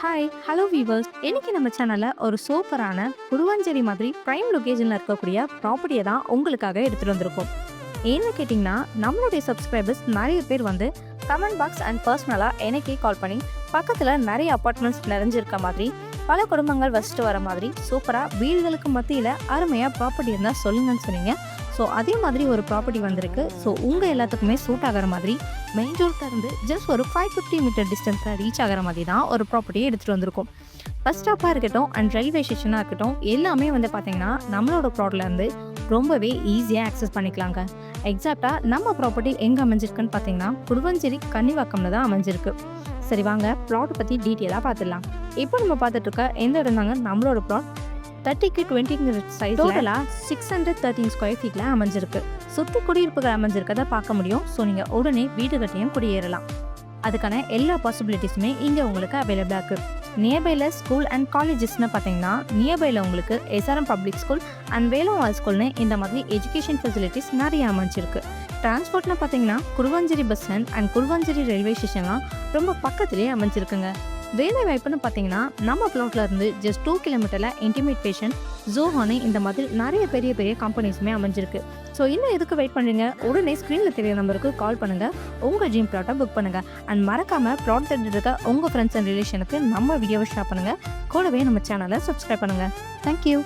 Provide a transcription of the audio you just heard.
Hi hello viewers. இன்னைக்கு நம்ம சேனல்ல ஒரு சூப்பரான குருவாஞ்சேரி மாதிரி பிரைம் லொகேஷன்ல இருக்கக்கூடிய ப்ராப்பர்ட்டியை தான் உங்களுக்காக எடுத்துட்டு வந்திருக்கோம். ஏன்னு கேட்டிங்கன்னா, நம்மளுடைய சப்ஸ்கிரைபர்ஸ் நிறைய பேர் வந்து கமெண்ட் பாக்ஸ் அண்ட் பர்சனலாக எனக்கே கால் பண்ணி பக்கத்தில் நிறைய அப்பார்ட்மெண்ட்ஸ் நிறைஞ்சிருக்க மாதிரி, பல குடும்பங்கள் வசிச்சுட்டு வர மாதிரி சூப்பராக வீடுகளுக்கு மத்தியில் அருமையாக ப்ராப்பர்ட்டி இருந்தால் சொல்லுங்கன்னு சொன்னீங்க. ஸோ அதே மாதிரி ஒரு ப்ராப்பர்ட்டி வந்திருக்கு. ஸோ உங்கள் எல்லாத்துக்குமே சூட் ஆகிற மாதிரி மெயின் ரோட்ல இருந்து ஜஸ்ட் ஒரு 550 மீட்டர் டிஸ்டன்ஸில் ரீச் ஆகிற மாதிரி தான் ஒரு ப்ராப்பர்ட்டியை எடுத்துகிட்டு வந்திருக்கோம். பஸ் ஸ்டாப்பாக இருக்கட்டும் அண்ட் ரயில்வே ஸ்டேஷனாக இருக்கட்டும், எல்லாமே வந்து பார்த்தீங்கன்னா நம்மளோட ப்ராட்லேருந்து ரொம்பவே ஈஸியாக ஆக்சஸ் பண்ணிக்கலாங்க. எக்ஸாக்டாக நம்ம ப்ராப்பர்ட்டி எங்கே அமைஞ்சிருக்குன்னு பார்த்தீங்கன்னா குருவஞ்சேரி கன்னிவாக்கம்ல தான் அமைஞ்சிருக்கு. சரி வாங்க ப்ளாட் பற்றி டீட்டெயிலாக பார்த்துடலாம். இப்போ நம்ம பார்த்துட்டு இருக்க எந்த இடம் தாங்க நம்மளோட ப்ளாட் 30க்கு 20 சைஸ் டோட்டலாக 613 ஸ்கொயர் ஃபீட்டில் அமைஞ்சிருக்கு. சுற்றி குடியிருப்புகள் அமைஞ்சிருக்கதை பார்க்க முடியும். ஸோ நீங்கள் உடனே வீடு கட்டியும் குடியேறலாம். அதுக்கான எல்லா பாசிபிலிட்டிஸுமே இங்கே உங்களுக்கு அவைலபிளாக இருக்குது. நியர்பையில் ஸ்கூல் அண்ட் காலேஜஸ்ன்னு பார்த்தீங்கன்னா நியர்பையில் உங்களுக்கு SRM public school and Velammal ஸ்கூல்னு இந்த மாதிரி எஜுகேஷன் ஃபெசிலிட்டிஸ் நிறைய அமைஞ்சிருக்கு. டிரான்ஸ்போர்ட்னு பார்த்தீங்கன்னா Guduvanchery bus stand and Guduvanchery railway ஸ்டேஷன்லாம் ரொம்ப பக்கத்துலேயே அமைஞ்சிருக்குங்க. வேலை வாய்ப்புன்னு பார்த்தீங்கன்னா நம்ம பிளாட்ல இருந்து ஜஸ்ட் 2 கிலோமீட்டரில் இன்டிமேட் பேஷன் ஜோஹானு இந்த மாதிரி நிறைய பெரிய பெரிய கம்பெனிஸுமே அமைஞ்சிருக்கு. ஸோ இன்னும் எதுக்கு வெயிட் பண்ணுங்க, உடனே ஸ்க்ரீனில் தெரிய நம்பருக்கு கால் பண்ணுங்கள், உங்கள் ட்ரீம் ப்ளாட்டை புக் பண்ணுங்கள். அண்ட் மறக்காமல் ப்ளாட் தெரிஞ்சுட்டு இருக்க உங்கள் ஃப்ரெண்ட்ஸ் அண்ட் ரிலேஷனுக்கு நம்ம வீடியோவை ஷேர் பண்ணுங்கள். கூடவே நம்ம சேனலை சப்ஸ்கிரைப் பண்ணுங்கள். தேங்க்யூ.